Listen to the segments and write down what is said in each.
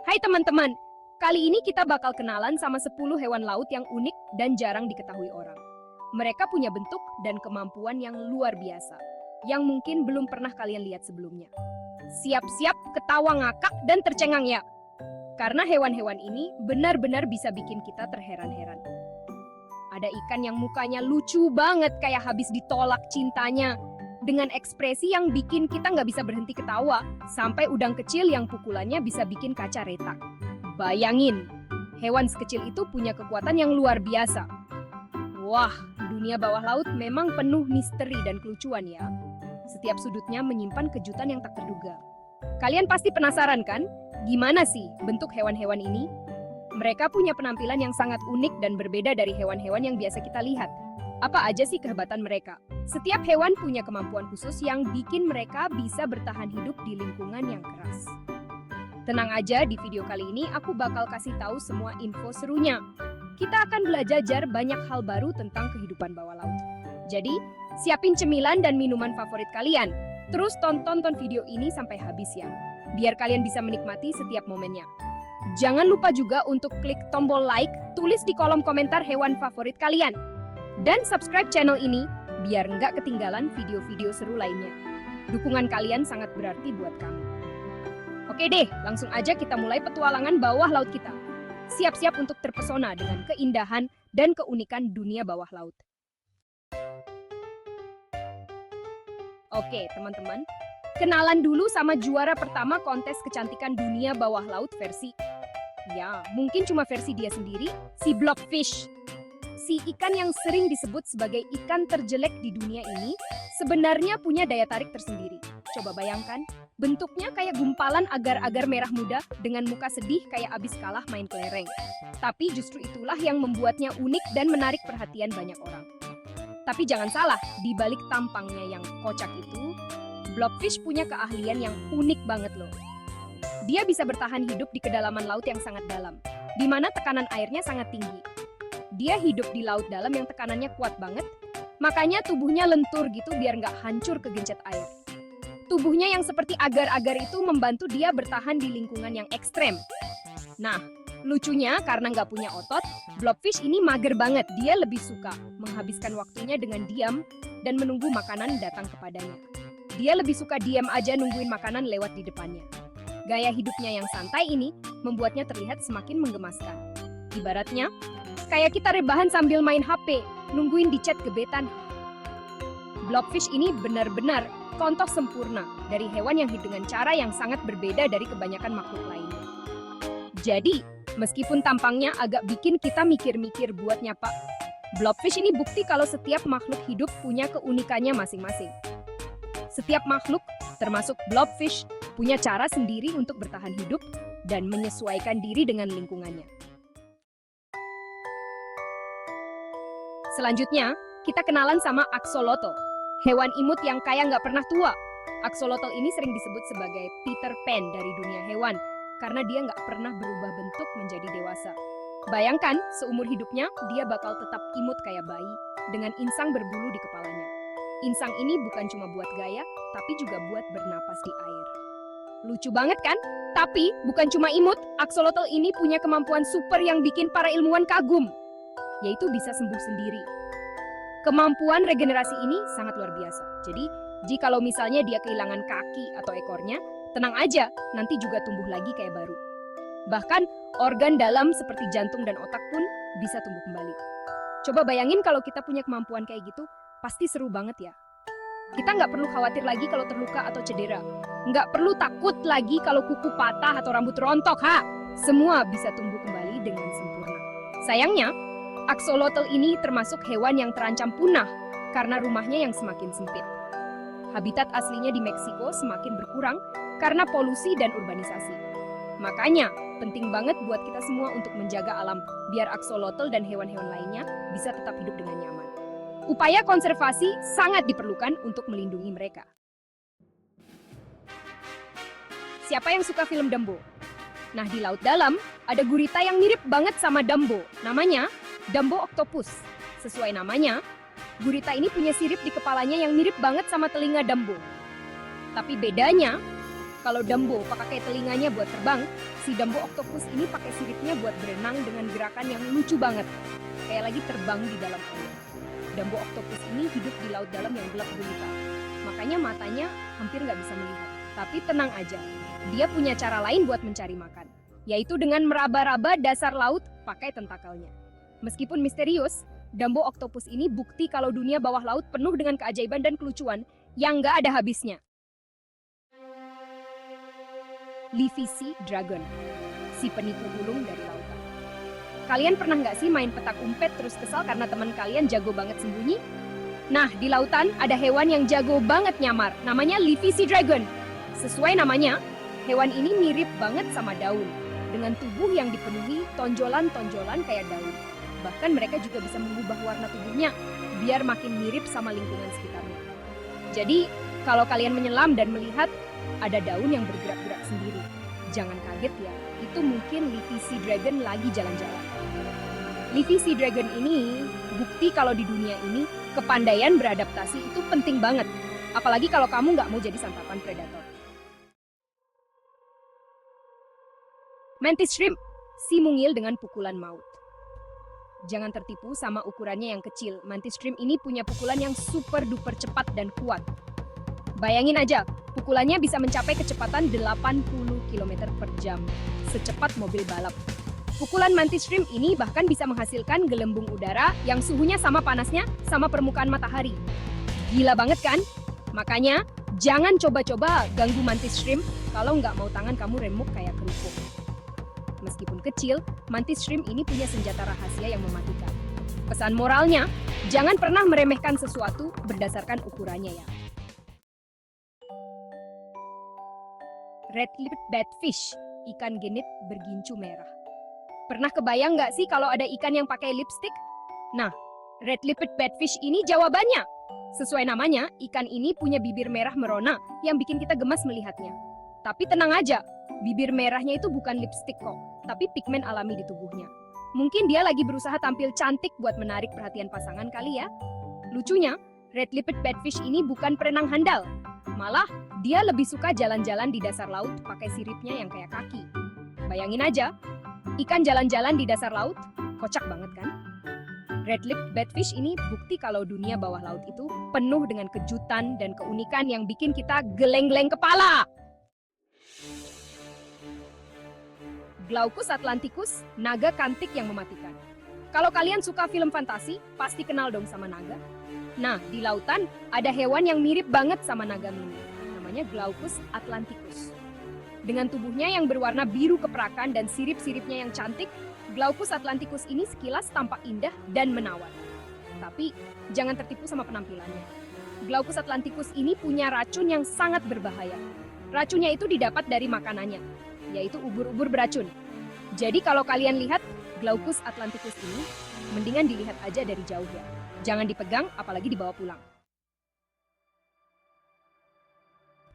Hai teman-teman, kali ini kita bakal kenalan sama 10 hewan laut yang unik dan jarang diketahui orang. Mereka punya bentuk dan kemampuan yang luar biasa, yang mungkin belum pernah kalian lihat sebelumnya. Siap-siap ketawa ngakak dan tercengang ya, karena hewan-hewan ini benar-benar bisa bikin kita terheran-heran. Ada ikan yang mukanya lucu banget kayak habis ditolak cintanya, dengan ekspresi yang bikin kita nggak bisa berhenti ketawa, sampai udang kecil yang pukulannya bisa bikin kaca retak. Bayangin, hewan sekecil itu punya kekuatan yang luar biasa. Wah, dunia bawah laut memang penuh misteri dan kelucuan ya. Setiap sudutnya menyimpan kejutan yang tak terduga. Kalian pasti penasaran kan? Gimana sih bentuk hewan-hewan ini? Mereka punya penampilan yang sangat unik dan berbeda dari hewan-hewan yang biasa kita lihat. Apa aja sih kehebatan mereka? Setiap hewan punya kemampuan khusus yang bikin mereka bisa bertahan hidup di lingkungan yang keras. Tenang aja, di video kali ini aku bakal kasih tahu semua info serunya. Kita akan belajar banyak hal baru tentang kehidupan bawah laut. Jadi, siapin cemilan dan minuman favorit kalian. Terus tonton video ini sampai habis ya, biar kalian bisa menikmati setiap momennya. Jangan lupa juga untuk klik tombol like, tulis di kolom komentar hewan favorit kalian. Dan subscribe channel ini, biar nggak ketinggalan video-video seru lainnya. Dukungan kalian sangat berarti buat kami. Oke deh, langsung aja kita mulai petualangan bawah laut kita. Siap-siap untuk terpesona dengan keindahan dan keunikan dunia bawah laut. Oke teman-teman, kenalan dulu sama juara pertama kontes kecantikan dunia bawah laut versi. Ya, mungkin cuma versi dia sendiri, si Blobfish. Si ikan yang sering disebut sebagai ikan terjelek di dunia ini sebenarnya punya daya tarik tersendiri. Coba bayangkan, bentuknya kayak gumpalan agar-agar merah muda dengan muka sedih kayak abis kalah main kelereng. Tapi justru itulah yang membuatnya unik dan menarik perhatian banyak orang. Tapi jangan salah, di balik tampangnya yang kocak itu, Blobfish punya keahlian yang unik banget loh. Dia bisa bertahan hidup di kedalaman laut yang sangat dalam, di mana tekanan airnya sangat tinggi. Dia hidup di laut dalam yang tekanannya kuat banget, makanya tubuhnya lentur gitu biar nggak hancur kegencet air. Tubuhnya yang seperti agar-agar itu membantu dia bertahan di lingkungan yang ekstrem. Nah, lucunya karena nggak punya otot, Blobfish ini mager banget. Dia lebih suka menghabiskan waktunya dengan diam dan menunggu makanan datang kepadanya. Dia lebih suka diam aja nungguin makanan lewat di depannya. Gaya hidupnya yang santai ini membuatnya terlihat semakin menggemaskan. Ibaratnya, kayak kita rebahan sambil main HP, nungguin di chat gebetan. Blobfish ini benar-benar contoh sempurna dari hewan yang hidup dengan cara yang sangat berbeda dari kebanyakan makhluk lainnya. Jadi, meskipun tampangnya agak bikin kita mikir-mikir buat nyapa, Blobfish ini bukti kalau setiap makhluk hidup punya keunikannya masing-masing. Setiap makhluk, termasuk Blobfish, punya cara sendiri untuk bertahan hidup dan menyesuaikan diri dengan lingkungannya. Selanjutnya, kita kenalan sama Axolotl, hewan imut yang kayak nggak pernah tua. Axolotl ini sering disebut sebagai Peter Pan dari dunia hewan, karena dia nggak pernah berubah bentuk menjadi dewasa. Bayangkan, seumur hidupnya, dia bakal tetap imut kayak bayi, dengan insang berbulu di kepalanya. Insang ini bukan cuma buat gaya, tapi juga buat bernapas di air. Lucu banget kan? Tapi, bukan cuma imut, Axolotl ini punya kemampuan super yang bikin para ilmuwan kagum, yaitu bisa sembuh sendiri. Kemampuan regenerasi ini sangat luar biasa. Jadi, jikalau misalnya dia kehilangan kaki atau ekornya, tenang aja, nanti juga tumbuh lagi kayak baru. Bahkan, organ dalam seperti jantung dan otak pun bisa tumbuh kembali. Coba bayangin kalau kita punya kemampuan kayak gitu, pasti seru banget ya. Kita nggak perlu khawatir lagi kalau terluka atau cedera. Nggak perlu takut lagi kalau kuku patah atau rambut rontok, ha? Semua bisa tumbuh kembali dengan sempurna. Sayangnya, Axolotl ini termasuk hewan yang terancam punah karena rumahnya yang semakin sempit. Habitat aslinya di Meksiko semakin berkurang karena polusi dan urbanisasi. Makanya, penting banget buat kita semua untuk menjaga alam biar Axolotl dan hewan-hewan lainnya bisa tetap hidup dengan nyaman. Upaya konservasi sangat diperlukan untuk melindungi mereka. Siapa yang suka film Dumbo? Nah, di laut dalam ada gurita yang mirip banget sama Dumbo. Namanya Dumbo Octopus. Sesuai namanya, gurita ini punya sirip di kepalanya yang mirip banget sama telinga Dumbo. Tapi bedanya, Kalau Dumbo pakai telinganya buat terbang, si Dumbo octopus ini pakai siripnya buat berenang dengan gerakan yang lucu banget. Kayak lagi terbang di dalam air. Dumbo octopus ini hidup di laut dalam yang gelap gulita. Makanya matanya hampir nggak bisa melihat. Tapi tenang aja, dia punya cara lain buat mencari makan, yaitu dengan meraba-raba dasar laut pakai tentakelnya. Meskipun misterius, Dumbo octopus ini bukti kalau dunia bawah laut penuh dengan keajaiban dan kelucuan yang nggak ada habisnya. Leafy Sea Dragon, si penipu bulung dari lautan. Kalian pernah nggak sih main petak umpet terus kesal karena teman kalian jago banget sembunyi? Nah, di lautan ada hewan yang jago banget nyamar, namanya Leafy Sea Dragon. Sesuai namanya, hewan ini mirip banget sama daun, dengan tubuh yang dipenuhi tonjolan-tonjolan kayak daun. Bahkan mereka juga bisa mengubah warna tubuhnya, biar makin mirip sama lingkungan sekitarnya. Jadi, kalau kalian menyelam dan melihat ada daun yang bergerak-gerak sendiri, jangan kaget ya, itu mungkin Leafy Sea Dragon lagi jalan-jalan. Leafy Sea Dragon ini bukti kalau di dunia ini kepandaian beradaptasi itu penting banget, apalagi kalau kamu nggak mau jadi santapan predator. Mantis shrimp, si mungil dengan pukulan maut. Jangan tertipu sama ukurannya yang kecil. Mantis shrimp ini punya pukulan yang super duper cepat dan kuat. Bayangin aja, pukulannya bisa mencapai kecepatan 80 km per jam, secepat mobil balap. Pukulan mantis shrimp ini bahkan bisa menghasilkan gelembung udara yang suhunya sama panasnya sama permukaan matahari. Gila banget kan? Makanya, jangan coba-coba ganggu mantis shrimp kalau nggak mau tangan kamu remuk kayak kerupuk. Meskipun kecil, mantis shrimp ini punya senjata rahasia yang mematikan. Pesan moralnya, jangan pernah meremehkan sesuatu berdasarkan ukurannya ya. Red-lipped batfish, ikan genit bergincu merah. Pernah kebayang nggak sih kalau ada ikan yang pakai lipstik? Nah, red-lipped batfish ini jawabannya. Sesuai namanya, ikan ini punya bibir merah merona yang bikin kita gemas melihatnya. Tapi tenang aja, bibir merahnya itu bukan lipstik kok, tapi pigmen alami di tubuhnya. Mungkin dia lagi berusaha tampil cantik buat menarik perhatian pasangan kali ya. Lucunya, red-lipped batfish ini bukan perenang handal. Malah, dia lebih suka jalan-jalan di dasar laut pakai siripnya yang kayak kaki. Bayangin aja, ikan jalan-jalan di dasar laut, kocak banget kan? Red-lipped batfish ini bukti kalau dunia bawah laut itu penuh dengan kejutan dan keunikan yang bikin kita geleng-geleng kepala. Glaucus atlanticus, naga kantik yang mematikan. Kalau kalian suka film fantasi, pasti kenal dong sama naga. Nah, di lautan ada hewan yang mirip banget sama naga mini. Namanya Glaucus atlanticus. Dengan tubuhnya yang berwarna biru keperakan dan sirip-siripnya yang cantik, Glaucus atlanticus ini sekilas tampak indah dan menawan. Tapi, jangan tertipu sama penampilannya. Glaucus atlanticus ini punya racun yang sangat berbahaya. Racunnya itu didapat dari makanannya, yaitu ubur-ubur beracun. Jadi kalau kalian lihat Glaucus atlanticus ini, mendingan dilihat aja dari jauh ya. Jangan dipegang, apalagi dibawa pulang.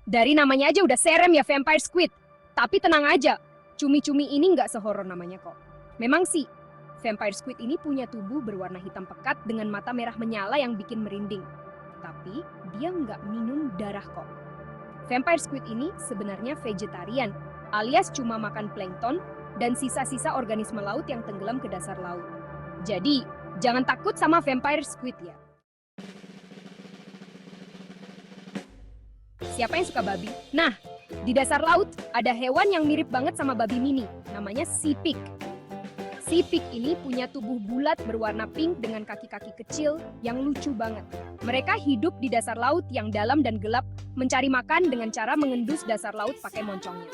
Dari namanya aja udah serem ya vampire squid. Tapi tenang aja, cumi-cumi ini nggak sehoror namanya kok. Memang sih, vampire squid ini punya tubuh berwarna hitam pekat dengan mata merah menyala yang bikin merinding. Tapi dia nggak minum darah kok. Vampire squid ini sebenarnya vegetarian, alias cuma makan plankton dan sisa-sisa organisme laut yang tenggelam ke dasar laut. Jadi, jangan takut sama vampire squid ya. Siapa yang suka babi? Nah, di dasar laut ada hewan yang mirip banget sama babi mini, namanya sea pig. Sea pig ini punya tubuh bulat berwarna pink dengan kaki-kaki kecil yang lucu banget. Mereka hidup di dasar laut yang dalam dan gelap, mencari makan dengan cara mengendus dasar laut pakai moncongnya.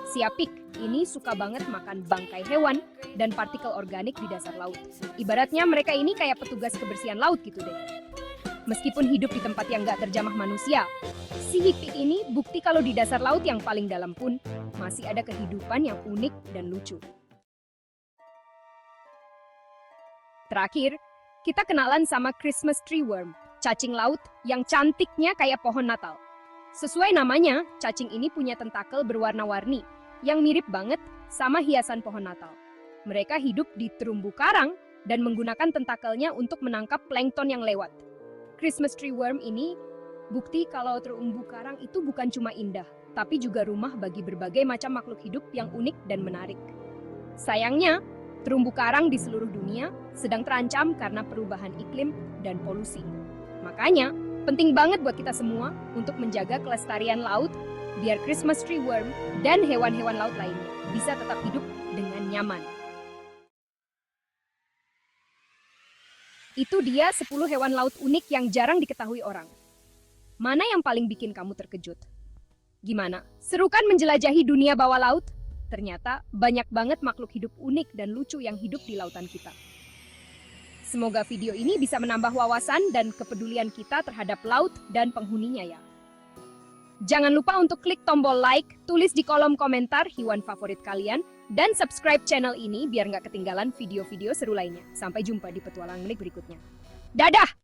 Sea pig ini suka banget makan bangkai hewan dan partikel organik di dasar laut. Ibaratnya mereka ini kayak petugas kebersihan laut gitu deh. Meskipun hidup di tempat yang nggak terjamah manusia, sea pig ini bukti kalau di dasar laut yang paling dalam pun masih ada kehidupan yang unik dan lucu. Terakhir, kita kenalan sama Christmas tree worm, cacing laut yang cantiknya kayak pohon Natal. Sesuai namanya, cacing ini punya tentakel berwarna-warni yang mirip banget sama hiasan pohon Natal. Mereka hidup di terumbu karang dan menggunakan tentakelnya untuk menangkap plankton yang lewat. Christmas tree worm ini bukti kalau terumbu karang itu bukan cuma indah, tapi juga rumah bagi berbagai macam makhluk hidup yang unik dan menarik. Sayangnya, terumbu karang di seluruh dunia sedang terancam karena perubahan iklim dan polusi. Makanya, penting banget buat kita semua untuk menjaga kelestarian laut biar Christmas tree worm dan hewan-hewan laut lainnya bisa tetap hidup dengan nyaman. Itu dia 10 hewan laut unik yang jarang diketahui orang. Mana yang paling bikin kamu terkejut? Gimana? Seru kan menjelajahi dunia bawah laut? Ternyata banyak banget makhluk hidup unik dan lucu yang hidup di lautan kita. Semoga video ini bisa menambah wawasan dan kepedulian kita terhadap laut dan penghuninya ya. Jangan lupa untuk klik tombol like, tulis di kolom komentar hewan favorit kalian, dan subscribe channel ini biar nggak ketinggalan video-video seru lainnya. Sampai jumpa di petualangan menarik berikutnya. Dadah!